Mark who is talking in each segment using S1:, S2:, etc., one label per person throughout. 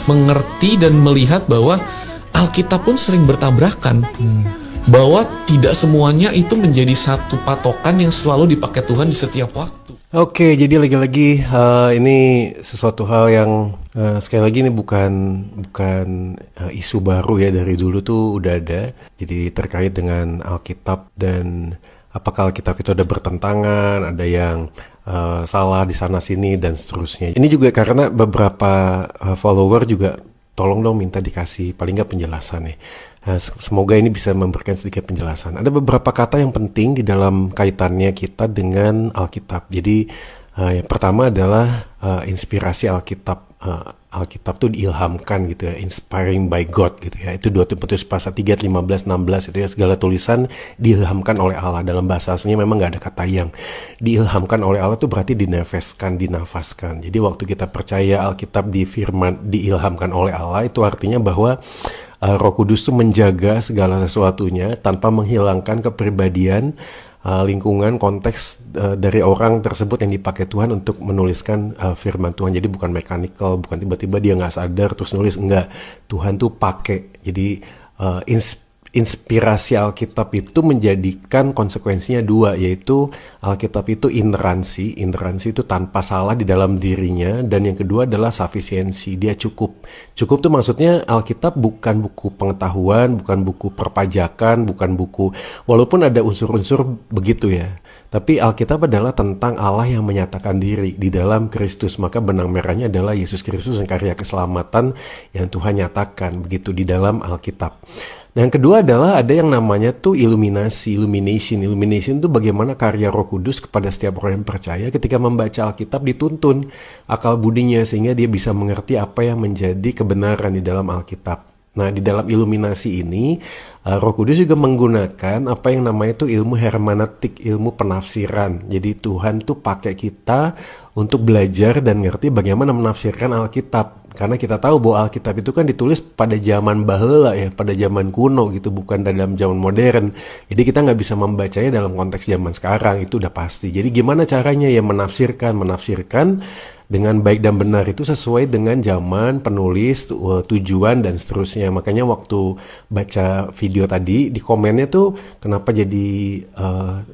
S1: mengerti dan melihat bahwa Alkitab pun sering bertabrakan, bahwa tidak semuanya itu menjadi satu patokan yang selalu dipakai Tuhan di setiap waktu.
S2: Oke, jadi lagi-lagi ini sesuatu hal yang sekali lagi ini bukan isu baru ya, dari dulu tuh udah ada. Jadi terkait dengan Alkitab dan apakah Alkitab itu ada bertentangan, ada yang salah di sana sini dan seterusnya. Ini juga karena beberapa follower juga tolong dong minta dikasih paling nggak penjelasan nih. Semoga ini bisa memberikan sedikit penjelasan. Ada beberapa kata yang penting di dalam kaitannya kita dengan Alkitab. Jadi yang pertama adalah inspirasi Alkitab. Alkitab itu diilhamkan gitu ya, inspiring by God gitu ya. Itu 2 Timotius pasal 3, 15, 16 itu ya, segala tulisan diilhamkan oleh Allah. Dalam bahasa aslinya memang nggak ada kata yang. Diilhamkan oleh Allah itu berarti dinafaskan. Jadi waktu kita percaya Alkitab diilhamkan oleh Allah, itu artinya bahwa Roh Kudus itu menjaga segala sesuatunya tanpa menghilangkan kepribadian, lingkungan, konteks dari orang tersebut yang dipakai Tuhan untuk menuliskan firman Tuhan. Jadi bukan mechanical, bukan tiba-tiba dia nggak sadar terus nulis, enggak. Tuhan tuh pakai. Jadi inspirasi Alkitab itu menjadikan konsekuensinya dua, yaitu Alkitab itu inerransi itu tanpa salah di dalam dirinya, dan yang kedua adalah sufisiensi, dia cukup tuh maksudnya Alkitab bukan buku pengetahuan, bukan buku perpajakan, bukan buku, walaupun ada unsur-unsur begitu ya, tapi Alkitab adalah tentang Allah yang menyatakan diri di dalam Kristus, maka benang merahnya adalah Yesus Kristus yang karya keselamatan yang Tuhan nyatakan begitu di dalam Alkitab. Yang kedua adalah ada yang namanya tuh illumination itu bagaimana karya Roh Kudus kepada setiap orang yang percaya ketika membaca Alkitab dituntun akal budinya sehingga dia bisa mengerti apa yang menjadi kebenaran di dalam Alkitab. Nah, di dalam iluminasi ini Roh Kudus juga menggunakan apa yang namanya itu ilmu hermeneutik, ilmu penafsiran. Jadi Tuhan tuh pakai kita untuk belajar dan ngerti bagaimana menafsirkan Alkitab. Karena kita tahu bahwa Alkitab itu kan ditulis pada zaman baheula ya, pada zaman kuno gitu, bukan dalam zaman modern. Jadi kita nggak bisa membacanya dalam konteks zaman sekarang, itu udah pasti. Jadi gimana caranya ya menafsirkan dengan baik dan benar itu sesuai dengan zaman, penulis, tujuan dan seterusnya. Makanya waktu baca video tadi di komennya tuh kenapa jadi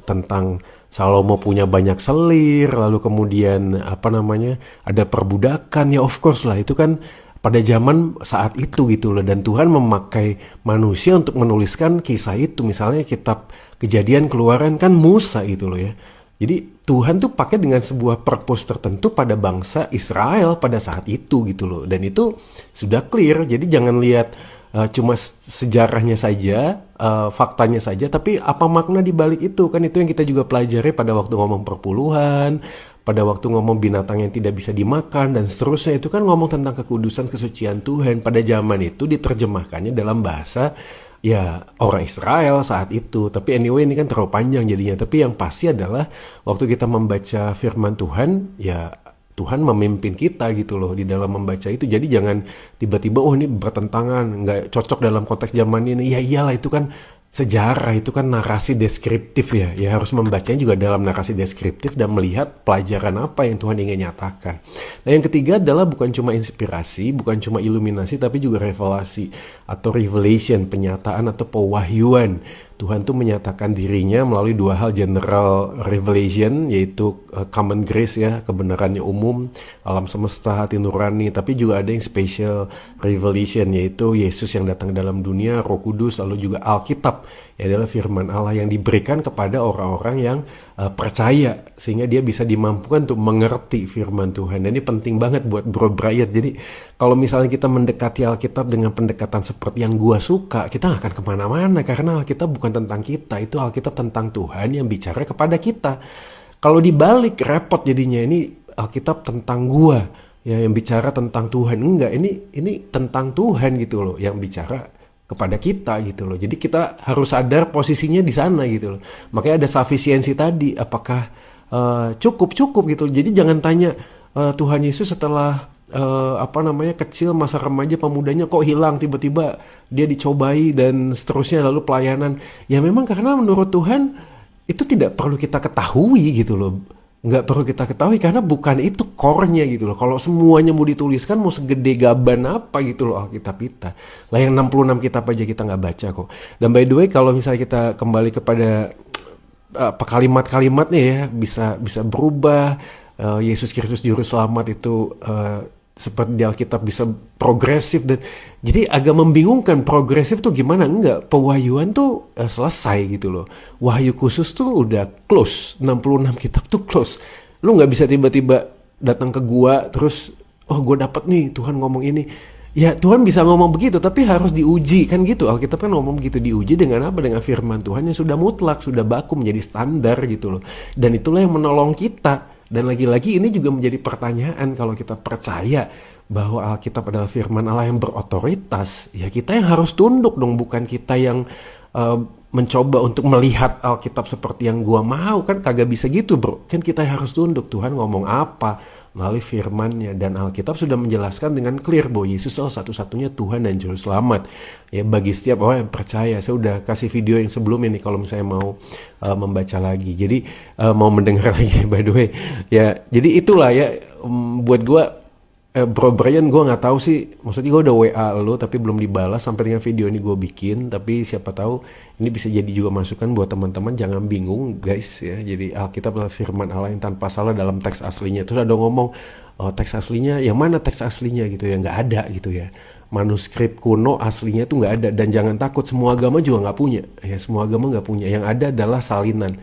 S2: tentang Salomo punya banyak selir, lalu kemudian ada perbudakan, ya of course lah, itu kan pada zaman saat itu gitu loh, dan Tuhan memakai manusia untuk menuliskan kisah itu. Misalnya kitab Kejadian, Keluaran kan Musa gitu loh ya. Jadi Tuhan tuh pakai dengan sebuah purpose tertentu pada bangsa Israel pada saat itu gitu loh, dan itu sudah clear. Jadi jangan lihat cuma sejarahnya saja, faktanya saja, tapi apa makna di balik itu, kan itu yang kita juga pelajari pada waktu ngomong perpuluhan, pada waktu ngomong binatang yang tidak bisa dimakan dan seterusnya. Itu kan ngomong tentang kekudusan, kesucian Tuhan. Pada zaman itu diterjemahkannya dalam bahasa ya orang Israel saat itu. Tapi anyway ini kan terlalu panjang jadinya. Tapi yang pasti adalah waktu kita membaca firman Tuhan, ya Tuhan memimpin kita gitu loh di dalam membaca itu. Jadi jangan tiba-tiba ini bertentangan, nggak cocok dalam konteks zaman ini. Ya iyalah, itu kan sejarah, itu kan narasi deskriptif ya. Ya harus membacanya juga dalam narasi deskriptif dan melihat pelajaran apa yang Tuhan ingin nyatakan. Nah, yang ketiga adalah bukan cuma inspirasi, bukan cuma iluminasi, tapi juga revelasi atau revelation, penyataan atau pewahyuan. Tuhan tuh menyatakan dirinya melalui dua hal, general revelation yaitu common grace ya, kebenarannya umum, alam semesta, hati nurani. Tapi juga ada yang special revelation yaitu Yesus yang datang dalam dunia, Roh Kudus, lalu juga Alkitab ya adalah firman Allah yang diberikan kepada orang-orang yang percaya sehingga dia bisa dimampukan untuk mengerti firman Tuhan. Dan ini penting banget buat Bro Brian. Jadi kalau misalnya kita mendekati Alkitab dengan pendekatan seperti yang gua suka, kita gak akan kemana-mana karena Alkitab bukan tentang kita, itu Alkitab tentang Tuhan yang bicara kepada kita. Kalau dibalik repot jadinya, ini Alkitab tentang gua ya yang bicara tentang Tuhan. Enggak, ini tentang Tuhan gitu loh yang bicara kepada kita gitu loh. Jadi kita harus sadar posisinya di sana gitu loh. Makanya ada sufisiensi tadi, apakah cukup gitu. Jadi jangan tanya Tuhan Yesus setelah kecil, masa remaja, pemudanya kok hilang, tiba-tiba dia dicobai dan seterusnya, lalu pelayanan. Ya memang karena menurut Tuhan itu tidak perlu kita ketahui gitu loh. nggak perlu kita ketahui karena bukan itu core-nya gitu loh. Kalau semuanya mau dituliskan mau segede gaban apa gitu loh Alkitab kita. Lah yang 66 kitab aja kita nggak baca kok. Dan by the way kalau misalnya kita kembali kepada kalimat-kalimatnya ya bisa berubah. Yesus Kristus juru selamat itu seperti di Alkitab bisa progresif dan jadi agak membingungkan. Progresif tuh gimana? Enggak, pewahyuan tuh selesai gitu loh. Wahyu khusus tuh udah close, 66 kitab tuh close. Lu nggak bisa tiba-tiba datang ke gua terus gue dapet nih Tuhan ngomong ini. Ya Tuhan bisa ngomong begitu tapi harus diuji kan gitu. Alkitab kan ngomong begitu, diuji dengan apa? Dengan firman Tuhan yang sudah mutlak, sudah baku, menjadi standar gitu loh. Dan itulah yang menolong kita. Dan lagi-lagi ini juga menjadi pertanyaan kalau kita percaya bahwa Alkitab adalah firman Allah yang berotoritas, ya kita yang harus tunduk dong, bukan kita yang mencoba untuk melihat Alkitab seperti yang gua mau, kan kagak bisa gitu bro. Kan kita yang harus tunduk, Tuhan ngomong apa melalui firman-Nya, dan Alkitab sudah menjelaskan dengan clear bahwa Yesus adalah satu-satunya Tuhan dan Juru Selamat. Ya bagi setiap orang yang percaya, saya udah kasih video yang sebelum ini kalau misalnya mau membaca lagi. Jadi mau mendengar lagi by the way. Ya jadi itulah ya buat gue Bro Brian, gue nggak tahu sih, maksudnya gue udah WA lo tapi belum dibalas sampai dengan video ini gue bikin. Tapi siapa tahu ini bisa jadi juga masukan buat teman-teman, jangan bingung guys ya. Jadi Alkitab adalah firman Allah yang tanpa salah dalam teks aslinya. Terus ada ngomong teks aslinya, yang mana teks aslinya gitu ya, nggak ada gitu ya. Manuskrip kuno aslinya itu nggak ada, dan jangan takut, semua agama juga nggak punya ya, semua agama nggak punya. Yang ada adalah salinan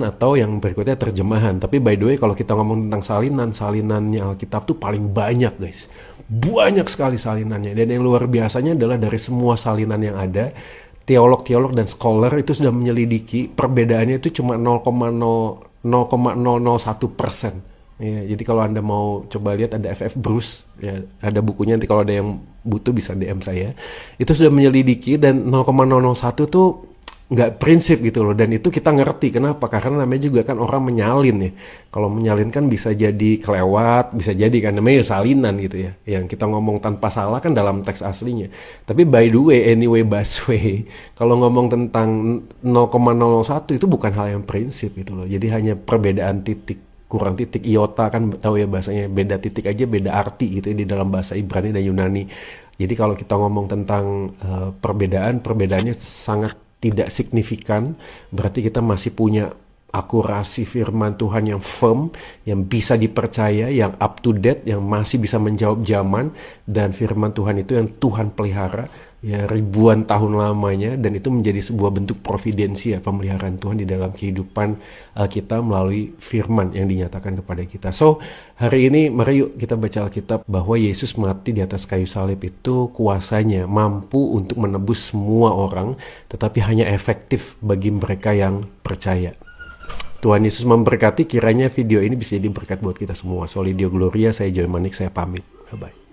S2: atau yang berikutnya terjemahan. Tapi by the way kalau kita ngomong tentang salinannya Alkitab tuh paling banyak guys, banyak sekali salinannya. Dan yang luar biasanya adalah dari semua salinan yang ada, teolog dan scholar itu sudah menyelidiki perbedaannya itu cuma 0,001%. Ya, jadi kalau Anda mau coba lihat ada F.F. Bruce, ya, ada bukunya, nanti kalau ada yang butuh bisa DM saya. Itu sudah menyelidiki dan 0,001 tuh nggak prinsip gitu loh. Dan itu kita ngerti kenapa, karena namanya juga kan orang menyalin ya. Kalau menyalin kan bisa jadi kelewat, bisa jadi kan namanya salinan gitu ya, yang kita ngomong tanpa salah kan dalam teks aslinya. Tapi by the way, anyway, busway, kalau ngomong tentang 0,01 itu bukan hal yang prinsip gitu loh. Jadi hanya perbedaan titik, kurang titik, iota kan tahu ya bahasanya, beda titik aja beda arti gitu ya, di dalam bahasa Ibrani dan Yunani. Jadi kalau kita ngomong tentang perbedaannya sangat tidak signifikan, berarti kita masih punya akurasi firman Tuhan yang firm, yang bisa dipercaya, yang up to date, yang masih bisa menjawab zaman. Dan firman Tuhan itu yang Tuhan pelihara ya ribuan tahun lamanya, dan itu menjadi sebuah bentuk providensi ya, pemeliharaan Tuhan di dalam kehidupan kita melalui firman yang dinyatakan kepada kita. So hari ini mari yuk kita baca Alkitab bahwa Yesus mati di atas kayu salib itu kuasanya mampu untuk menebus semua orang, tetapi hanya efektif bagi mereka yang percaya. Tuhan Yesus memberkati, kiranya video ini bisa jadi berkat buat kita semua. Solidio Gloria, saya Joy Manik, saya pamit. Bye-bye.